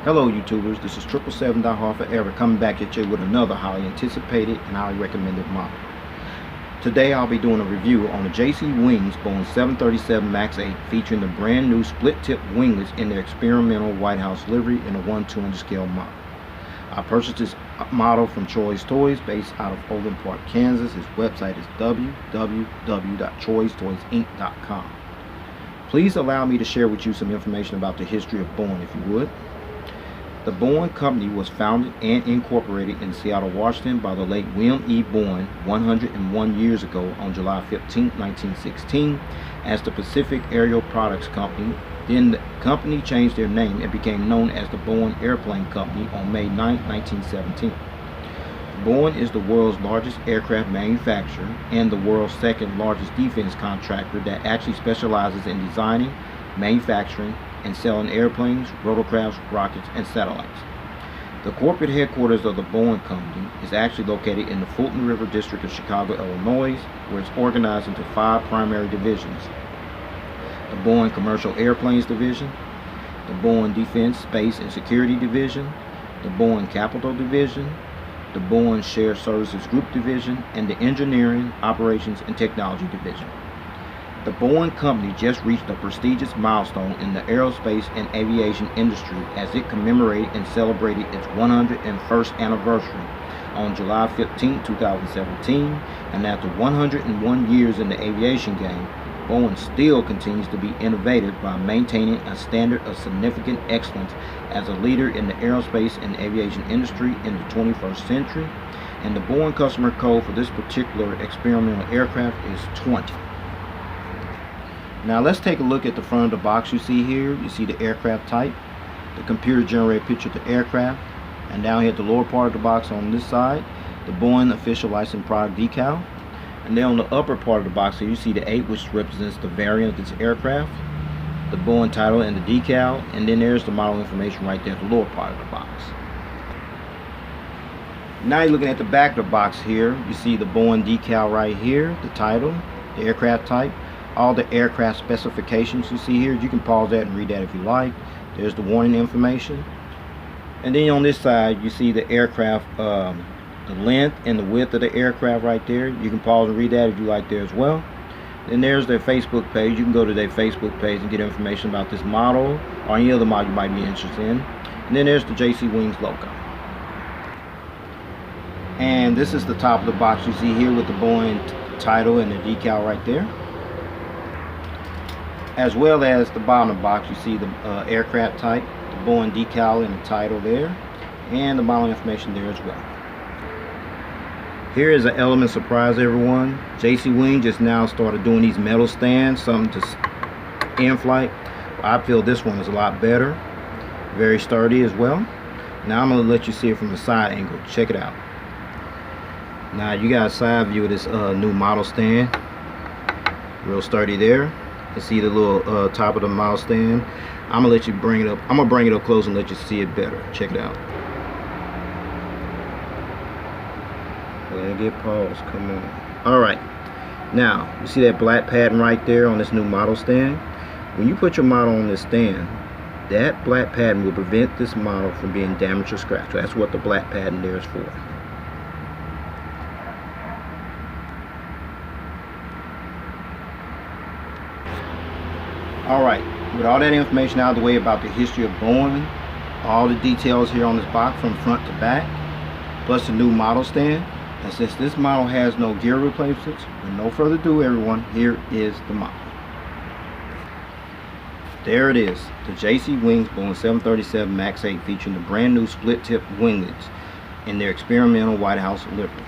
Hello YouTubers, this is 777-However coming back at you with another highly anticipated and highly recommended model. Today I'll be doing a review on the JC Wings Boeing 737 MAX 8 featuring the brand new split tip winglets in their experimental White House livery in a 1/200 scale model. I purchased this model from Troy's Toys based out of Overland Park, Kansas. His website is www.troystoysinc.com. Please allow me to share with you some information about the history of Boeing, if you would. The Boeing company was founded and incorporated in Seattle, Washington by the late William E. Boeing 101 years ago on July 15, 1916 as the Pacific Aerial Products Company. Then the company changed their name and became known as the Boeing Airplane Company on May 9, 1917. Boeing is the world's largest aircraft manufacturer and the world's second largest defense contractor that actually specializes in designing, manufacturing, and selling airplanes, rotorcrafts, rockets, and satellites. The corporate headquarters of the Boeing Company is actually located in the Fulton River District of Chicago, Illinois, where it's organized into 5 primary divisions: the Boeing Commercial Airplanes Division, the Boeing Defense, Space, and Security Division, the Boeing Capital Division, the Boeing Shared Services Group Division, and the Engineering, Operations, and Technology Division. The Boeing Company just reached a prestigious milestone in the aerospace and aviation industry as it commemorated and celebrated its 101st anniversary on July 15, 2017, and after 101 years in the aviation game, Boeing still continues to be innovative by maintaining a standard of significant excellence as a leader in the aerospace and aviation industry in the 21st century, and the Boeing customer code for this particular experimental aircraft is 20. Now let's take a look at the front of the box. You see here, you see the aircraft type, the computer generated picture of the aircraft, and down here at the lower part of the box on this side, the Boeing official licensed product decal. And then on the upper part of the box here, you see the 8, which represents the variant of this aircraft, the Boeing title and the decal, and then there's the model information right there at the lower part of the box. Now you're looking at the back of the box here, you see the Boeing decal right here, the title, the aircraft type, all the aircraft specifications you see here. You can pause that and read that if you like. There's the warning information. And then on this side you see the aircraft, the length and the width of the aircraft right there. You can pause and read that if you like there as well. Then there's their Facebook page. You can go to their Facebook page and get information about this model or any other model you might be interested in. And then there's the JC Wings logo. And this is the top of the box you see here with the Boeing title and the decal right there, as well as the bottom of the box. You see the aircraft type, the Boeing decal and the title there, and the model information there as well. Here is an element surprise, everyone. JC Wing just now started doing these metal stands, something to in-flight. I feel this one is a lot better, very sturdy as well. Now I'm going to let you see it from the side angle. Check it out. Now you got a side view of this new model stand, real sturdy there. You can see the little top of the model stand. I'm gonna let you bring it up. I'm gonna bring it up close and let you see it better. Check it out. Let it get paused. Come on. All right. Now you see that black pattern right there on this new model stand. When you put your model on this stand, that black pattern will prevent this model from being damaged or scratched. That's what the black pattern there is for. Alright, with all that information out of the way about the history of Boeing, all the details here on this box from front to back, plus the new model stand, and since this model has no gear replacements, with no further ado everyone, here is the model. There it is, the JC Wings Boeing 737 MAX 8 featuring the brand new split tip winglets in their experimental White House livery.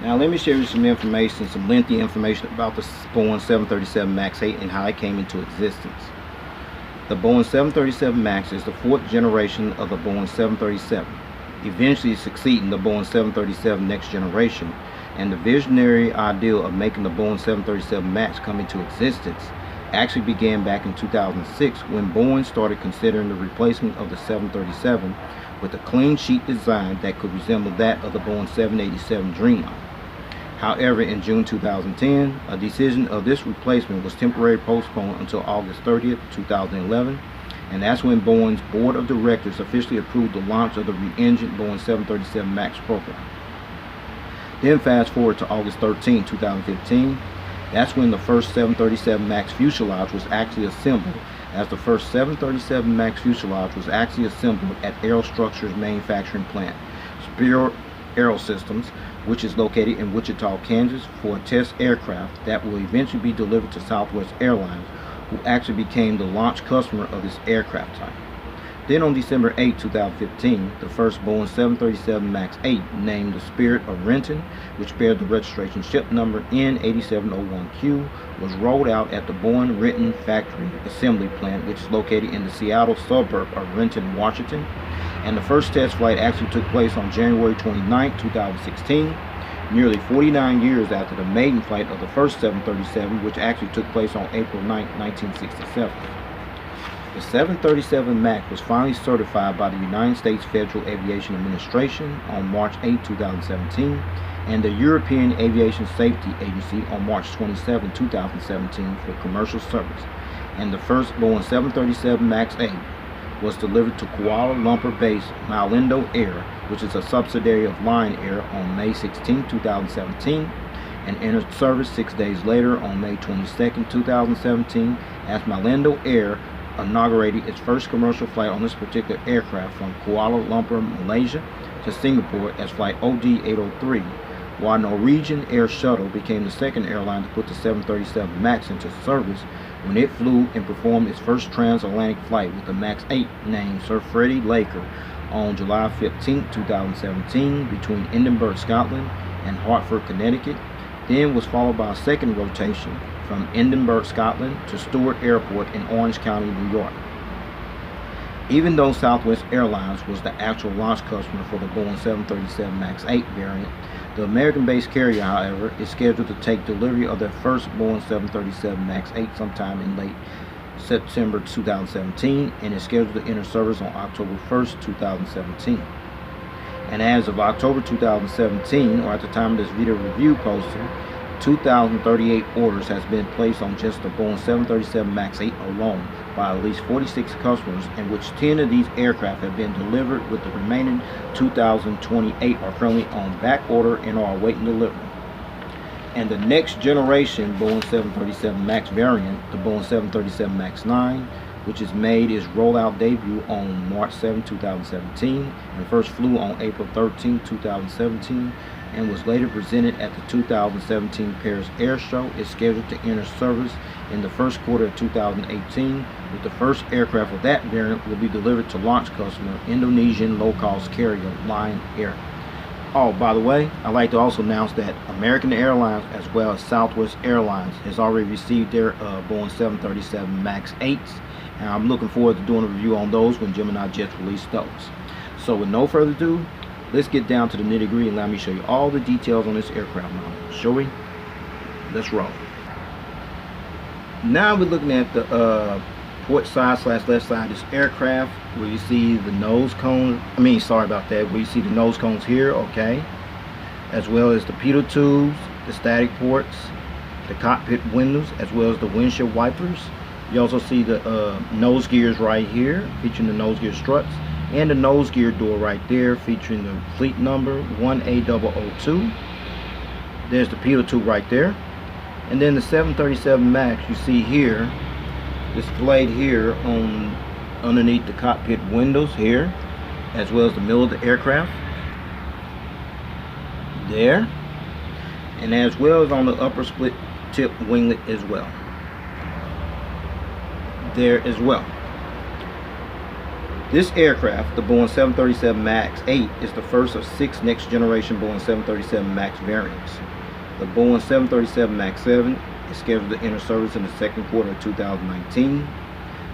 Now let me share you some information, some lengthy information about the Boeing 737 MAX 8 and how it came into existence. The Boeing 737 MAX is the 4th generation of the Boeing 737, eventually succeeding the Boeing 737 next generation, and the visionary ideal of making the Boeing 737 MAX come into existence actually began back in 2006 when Boeing started considering the replacement of the 737 with a clean sheet design that could resemble that of the Boeing 787 Dreamliner. However, in June 2010, a decision of this replacement was temporarily postponed until August 30th, 2011, And that's when Boeing's board of directors officially approved the launch of the re-engined Boeing 737 MAX program. Then fast forward to August 13, 2015. That's when the first 737 MAX fuselage was actually assembled, as the first 737 MAX fuselage was actually assembled at Aerostructures manufacturing plant, Aerosystems, which is located in Wichita, Kansas, for a test aircraft that will eventually be delivered to Southwest Airlines, who actually became the launch customer of this aircraft type. Then on December 8, 2015, the first Boeing 737 MAX 8, named the Spirit of Renton, which bears the registration ship number N8701Q, was rolled out at the Boeing Renton factory assembly plant, which is located in the Seattle suburb of Renton, Washington. And the first test flight actually took place on January 29, 2016, nearly 49 years after the maiden flight of the first 737, which actually took place on April 9, 1967. The 737 MAX was finally certified by the United States Federal Aviation Administration on March 8, 2017, and the European Aviation Safety Agency on March 27, 2017 for commercial service. And the first Boeing 737 MAX 8 was delivered to Kuala Lumpur-based Malindo Air, which is a subsidiary of Lion Air, on May 16, 2017, and entered service 6 days later on May 22, 2017, as Malindo Air inaugurated its first commercial flight on this particular aircraft from Kuala Lumpur, Malaysia to Singapore as Flight OD-803, while Norwegian Air Shuttle became the second airline to put the 737 MAX into service when it flew and performed its first transatlantic flight with the MAX 8 named Sir Freddie Laker on July 15, 2017 between Edinburgh, Scotland and Hartford, Connecticut. Then was followed by a second rotation from Edinburgh, Scotland to Stewart Airport in Orange County, New York. Even though Southwest Airlines was the actual launch customer for the Boeing 737 MAX 8 variant, the American-based carrier, however, is scheduled to take delivery of their first Boeing 737 MAX 8 sometime in late September 2017 and is scheduled to enter service on October 1st, 2017. And as of October 2017, or at the time of this video review posting, 2,038 orders has been placed on just the Boeing 737 MAX 8 alone by at least 46 customers, in which 10 of these aircraft have been delivered, with the remaining 2,028 are currently on back order and are awaiting delivery. And the next generation Boeing 737 MAX variant, the Boeing 737 MAX 9, which is made its rollout debut on March 7, 2017 and first flew on April 13, 2017 and was later presented at the 2017 Paris Air Show, is scheduled to enter service in the first quarter of 2018, with the first aircraft of that variant will be delivered to launch customer Indonesian low-cost carrier Lion Air. Oh, by the way, I'd like to also announce that American Airlines as well as Southwest Airlines has already received their Boeing 737 MAX 8s, and I'm looking forward to doing a review on those when Gemini Jets release those. So with no further ado, let's get down to the nitty-gritty and let me show you all the details on this aircraft model. Shall we? Let's roll. Now we're looking at the port side / left side of this aircraft, where you see the nose cone, where you see the nose cones here, okay, as well as the pitot tubes, the static ports, the cockpit windows, as well as the windshield wipers. You also see the nose gears right here, featuring the nose gear struts, and the nose gear door right there, featuring the fleet number 1A002. There's the pitot tube right there. And then the 737 MAX you see here, displayed here on underneath the cockpit windows here, as well as the middle of the aircraft there, and as well as on the upper split tip winglet as well there as well. This aircraft, the Boeing 737 MAX 8, is the first of 6 next generation Boeing 737 MAX variants. The Boeing 737 MAX 7 is scheduled to enter service in the second quarter of 2019.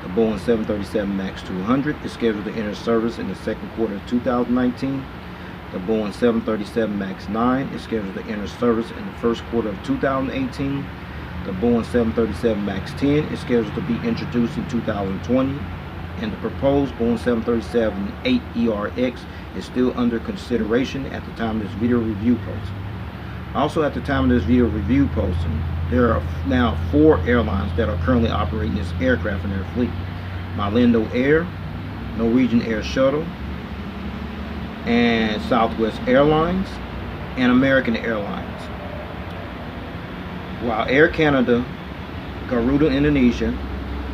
The Boeing 737 MAX 200 is scheduled to enter service in the second quarter of 2019. The Boeing 737 MAX 9 is scheduled to enter service in the first quarter of 2018. The Boeing 737 MAX 10 is scheduled to be introduced in 2020. And the proposed Boeing 737-8ERX is still under consideration at the time of this video review posting. Also, at the time of this video review posting, there are now 4 airlines that are currently operating this aircraft in their fleet. Malindo Air, Norwegian Air Shuttle, and Southwest Airlines, and American Airlines. While Air Canada, Garuda Indonesia,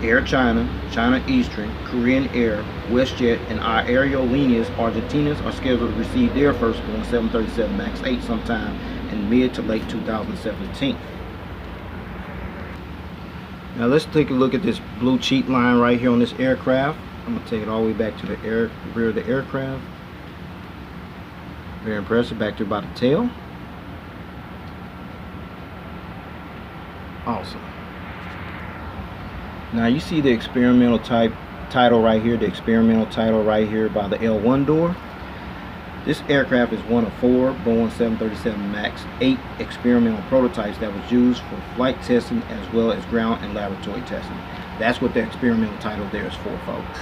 Air China, China Eastern, Korean Air, WestJet, and Aerolíneas Argentinas are scheduled to receive their first Boeing 737 MAX 8 sometime in mid to late 2017. Now let's take a look at this blue cheat line right here on this aircraft. I'm going to take it all the way back to the rear of the aircraft. Very impressive. Back to about the tail. Awesome. Now you see the experimental title right here, the experimental title right here by the L1 door. This aircraft is one of 4 Boeing 737 MAX 8 experimental prototypes that was used for flight testing as well as ground and laboratory testing. That's what the experimental title there is for, folks.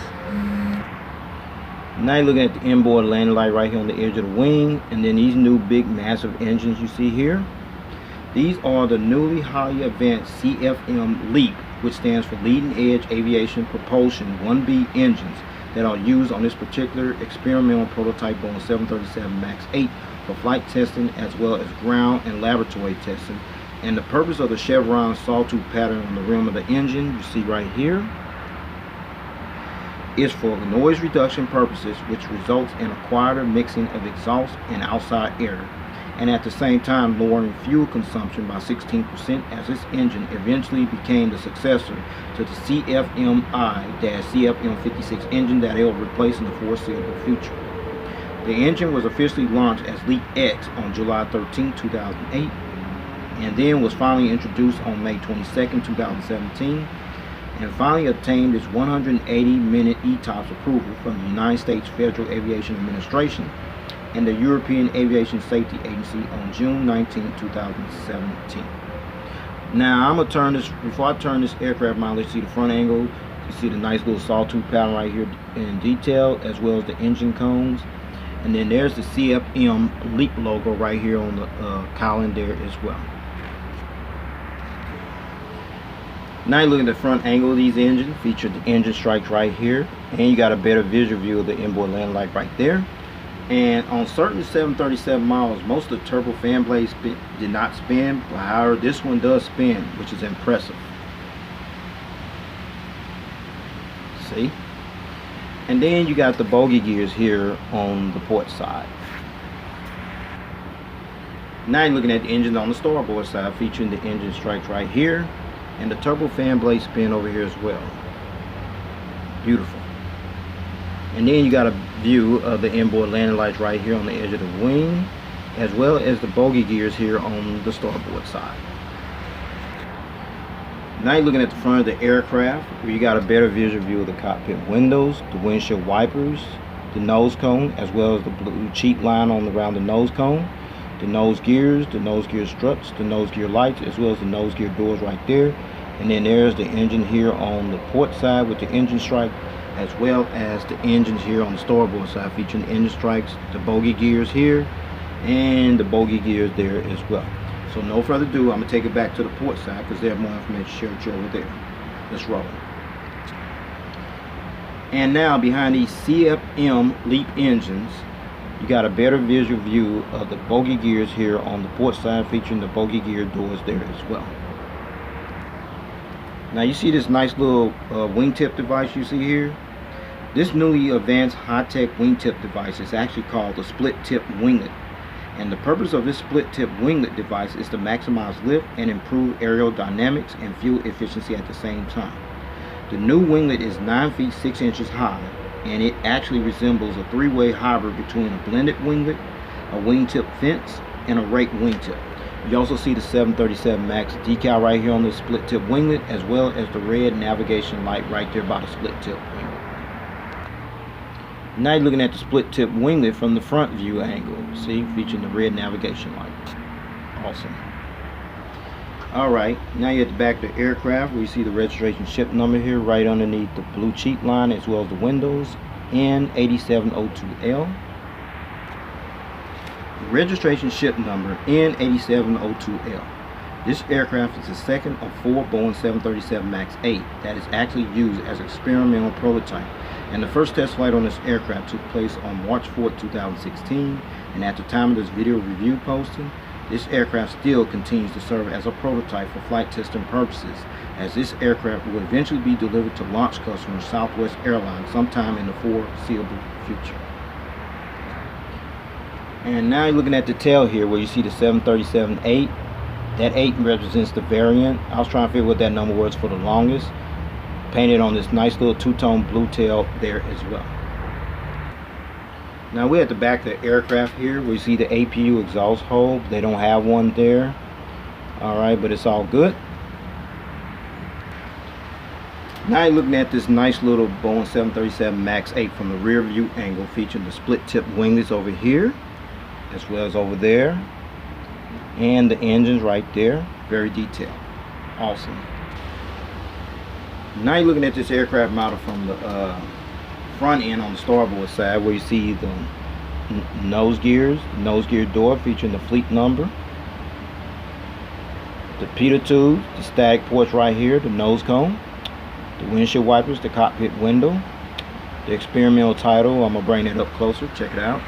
Now you're looking at the inboard landing light right here on the edge of the wing, and then these new big massive engines you see here. These are the newly highly advanced CFM LEAP, which stands for Leading Edge Aviation Propulsion 1B engines that are used on this particular experimental prototype Boeing 737 MAX 8 for flight testing as well as ground and laboratory testing. And the purpose of the chevron sawtooth pattern on the rim of the engine you see right here is for noise reduction purposes, which results in a quieter mixing of exhaust and outside air, and at the same time lowering fuel consumption by 16%, as this engine eventually became the successor to the CFMI-CFM56 engine that it will replace in the foreseeable future. The engine was officially launched as LEAP X on July 13, 2008, and then was finally introduced on May 22, 2017, and finally obtained its 180-minute ETOPS approval from the United States Federal Aviation Administration and the European Aviation Safety Agency on June 19, 2017. Now I'm going to turn this, before I turn this aircraft around, let's see the front angle. You see the nice little sawtooth pattern right here in detail, as well as the engine cones. And then there's the CFM LEAP logo right here on the cowling there as well. Now you look at the front angle of these engines, feature the engine strikes right here, and you got a better visual view of the inboard landing light right there. And on certain 737 models, most of the turbo fan blades did not spin, but however this one does spin, which is impressive. See? And then you got the bogey gears here on the port side. Now you're looking at the engines on the starboard side, featuring the engine strikes right here, and the turbo fan blade spin over here as well. Beautiful. And then you got a view of the inboard landing lights right here on the edge of the wing, as well as the bogey gears here on the starboard side. Now you're looking at the front of the aircraft, where you got a better visual view of the cockpit windows, the windshield wipers, the nose cone, as well as the blue cheat line around the nose cone, the nose gear struts, the nose gear lights, as well as the nose gear doors right there. And then there's the engine here on the port side with the engine strike, as well as the engines here on the starboard side, featuring the engine strikes, the bogey gears here, and the bogey gears there as well. So no further ado, I'm going to take it back to the port side because they have more information to share with you over there. Let's roll. And now behind these CFM LEAP engines, you got a better visual view of the bogey gears here on the port side, featuring the bogey gear doors there as well. Now you see this nice little wingtip device you see here. This newly advanced high-tech wingtip device is actually called the split-tip winglet. And the purpose of this split-tip winglet device is to maximize lift and improve aerodynamics and fuel efficiency at the same time. The new winglet is 9 feet 6 inches high, and it actually resembles a three-way hybrid between a blended winglet, a wingtip fence, and a rake wingtip. You also see the 737 MAX decal right here on the split tip winglet, as well as the red navigation light right there by the split tip winglet. Now you're looking at the split tip winglet from the front view angle, see, featuring the red navigation light. Awesome. Alright, now you're at the back of the aircraft, where you see the registration ship number here right underneath the blue cheat line, as well as the windows, N8702L. Registration ship number N8702L. This aircraft is the second of 4 Boeing 737 MAX 8 that is actually used as an experimental prototype, and the first test flight on this aircraft took place on March 4, 2016, and at the time of this video review posting, this aircraft still continues to serve as a prototype for flight testing purposes, as this aircraft will eventually be delivered to launch customer Southwest Airlines sometime in the foreseeable future. And now you're looking at the tail here where you see the 737-8. That 8 represents the variant. I was trying to figure what that number was for the longest. Painted on this nice little two-tone blue tail there as well. Now we're at the back of the aircraft here where you see the APU exhaust hole. They don't have one there. Alright, but it's all good. Now you're looking at this nice little Boeing 737 MAX 8 from the rear view angle, featuring the split tip winglets over here as well as over there, and the engines right there, very detailed. Awesome. Now you're looking at this aircraft model from the front end on the starboard side, where you see the nose gears, the nose gear door featuring the fleet number, the pitot tubes, the stag ports right here, the nose cone, the windshield wipers, the cockpit window, the experimental title. I'm gonna bring that up closer, check it out.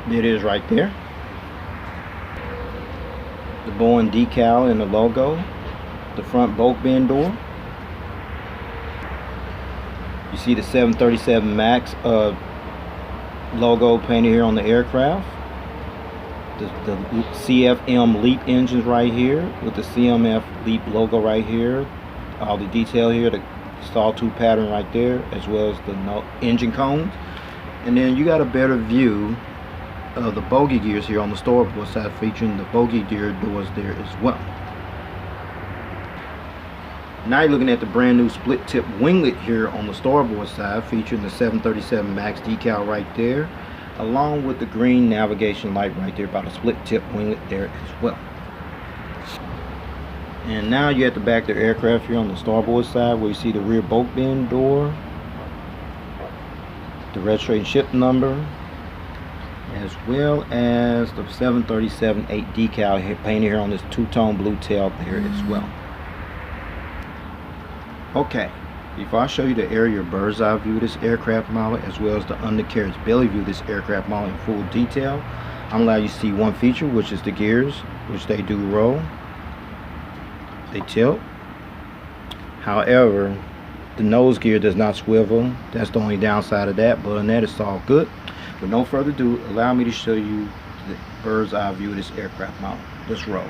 There it is right there. The Boeing decal and the logo, the front bulk bin door. You see the 737 MAX logo painted here on the aircraft. The CFM LEAP engines right here with the CMF LEAP logo right here. All the detail here, the sawtooth pattern right there, as well as the engine cones. And then you got a better view of the bogey gears here on the starboard side, featuring the bogey gear doors there as well. Now you're looking at the brand new split tip winglet here on the starboard side, featuring the 737 MAX decal right there, along with the green navigation light right there by the split tip winglet there as well. And now you're at the back of the aircraft here on the starboard side, where you see the rear bulk bin door, the registration ship number, as well as the 737-8 decal here, painted here on this two-tone blue tail there as well. Okay, before I show you the aerial bird's eye view of this aircraft model, as well as the undercarriage belly view of this aircraft model in full detail, I'm going to allow you to see one feature, which is the gears, which they do roll. They tilt. However, the nose gear does not swivel. That's the only downside of that, but other than that, it's all good. With no further ado, allow me to show you the bird's eye view of this aircraft model. Let's roll.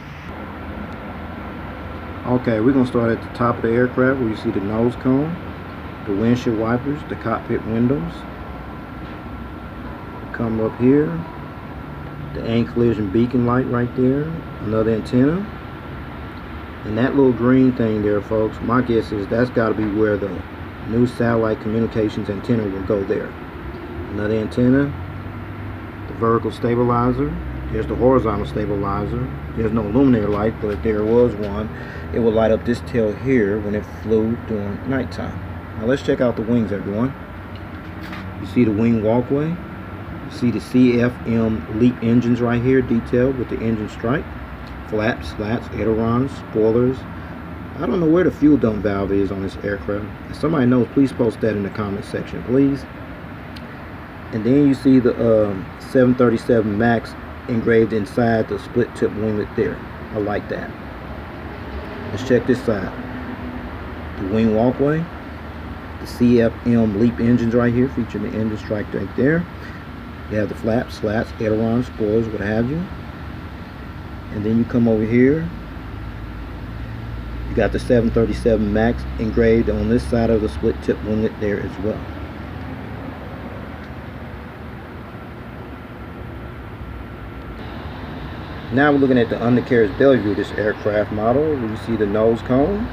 Okay, we're going to start at the top of the aircraft where you see the nose cone, the windshield wipers, the cockpit windows. Come up here, the anti-collision beacon light right there, another antenna. And that little green thing there, folks, my guess is that's got to be where the new satellite communications antenna will go there. Another antenna, the vertical stabilizer, there's the horizontal stabilizer. There's no illuminator light, but if there was one, it would light up this tail here when it flew during nighttime. Now let's check out the wings, everyone. You see the wing walkway. You see the CFM LEAP engines right here, detailed with the engine stripe. Flaps, slats, ailerons, spoilers. I don't know where the fuel dump valve is on this aircraft. If somebody knows, please post that in the comment section, please. And then you see the 737 MAX engraved inside the split tip winglet there. I like that. Let's check this side. The wing walkway, the CFM LEAP engines right here, featuring the engine stripe right there. You have the flaps, slats, ailerons, spoilers, what have you. And then you come over here, you got the 737 MAX engraved on this side of the split tip winglet there as well. Now we're looking at the undercarriage belly view of this aircraft model. You see the nose cone,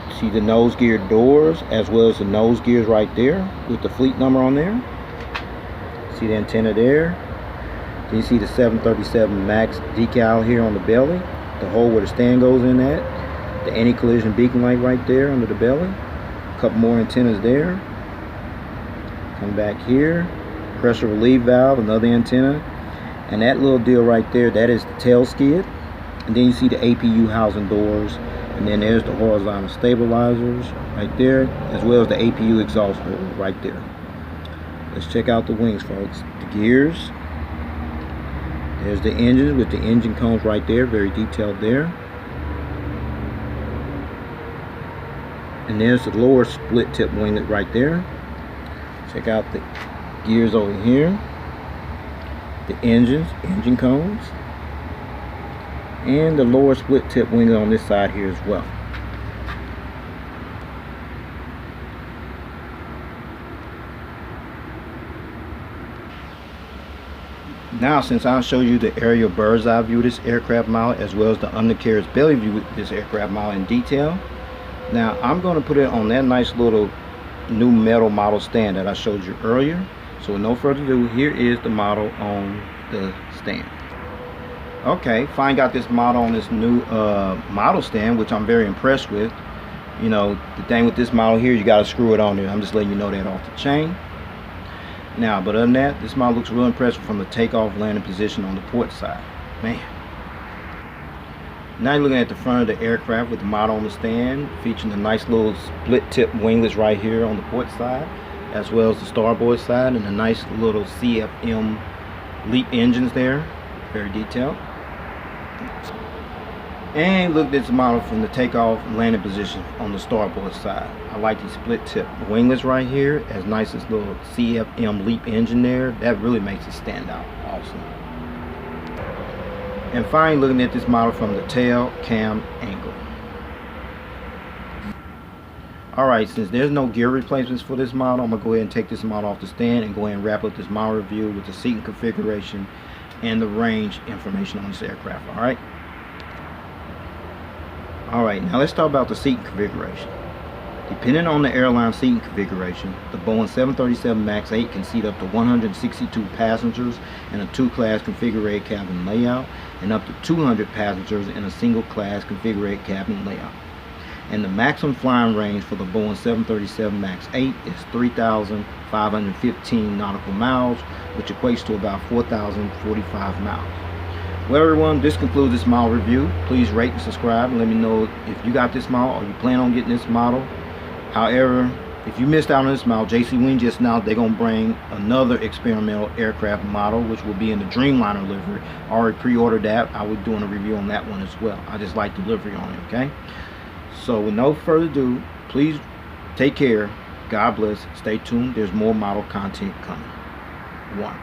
you see the nose gear doors, as well as the nose gears right there with the fleet number on there. See the antenna there. Then you see the 737 MAX decal here on the belly, the hole where the stand goes in at, the anti-collision beacon light right there under the belly, a couple more antennas there. Come back here, pressure relief valve, another antenna, And that little deal right there, that is the tail skid. And then you see the APU housing doors, and then there's the horizontal stabilizers right there, as well as the APU exhaust door right there. Let's check out the wings, folks. The gears. There's the engine with the engine cones right there, very detailed there. And there's the lower split tip winglet right there. Check out the gears over here. The engines, engine cones. And the lower split tip winglet on this side here as well. Now, since I'll show you the aerial bird's eye view of this aircraft model, as well as the undercarriage belly view of this aircraft model in detail, now I'm going to put it on that nice little new metal model stand that I showed you earlier. So with no further ado, here is the model on the stand. Okay, finally got this model on this new model stand, which I'm very impressed with. You know, the thing with this model here, you got to screw it on there. I'm just letting you know that off the chain. Now, but other than that, this model looks real impressive from the takeoff landing position on the port side. Man. Now you're looking at the front of the aircraft with the model on the stand, featuring the nice little split tip winglets right here on the port side, as well as the starboard side, and the nice little CFM LEAP engines there, very detailed. And look at this model from the takeoff and landing position on the starboard side. I like these split tip winglets right here, as nice as little CFM LEAP engine there. That really makes it stand out. Awesome. And finally, looking at this model from the tail cam angle. Alright, since there's no gear replacements for this model, I'm going to go ahead and take this model off the stand and go ahead and wrap up this model review with the seating configuration and the range information on this aircraft. Alright, now let's talk about the seating configuration. Depending on the airline seating configuration, the Boeing 737-MAX 8 can seat up to 162 passengers in a two-class configured cabin layout, and up to 200 passengers in a single-class configured cabin layout. And the maximum flying range for the Boeing 737-MAX 8 is 3,515 nautical miles, which equates to about 4,045 miles. Well, everyone, this concludes this model review. Please rate and subscribe and let me know if you got this model or you plan on getting this model. However, if you missed out on this model, JC Wing just now, they're going to bring another experimental aircraft model, which will be in the Dreamliner livery. I already pre-ordered that. I will be doing a review on that one as well. I just like the livery on it, okay? So with no further ado, please take care. God bless. Stay tuned. There's more model content coming. 1.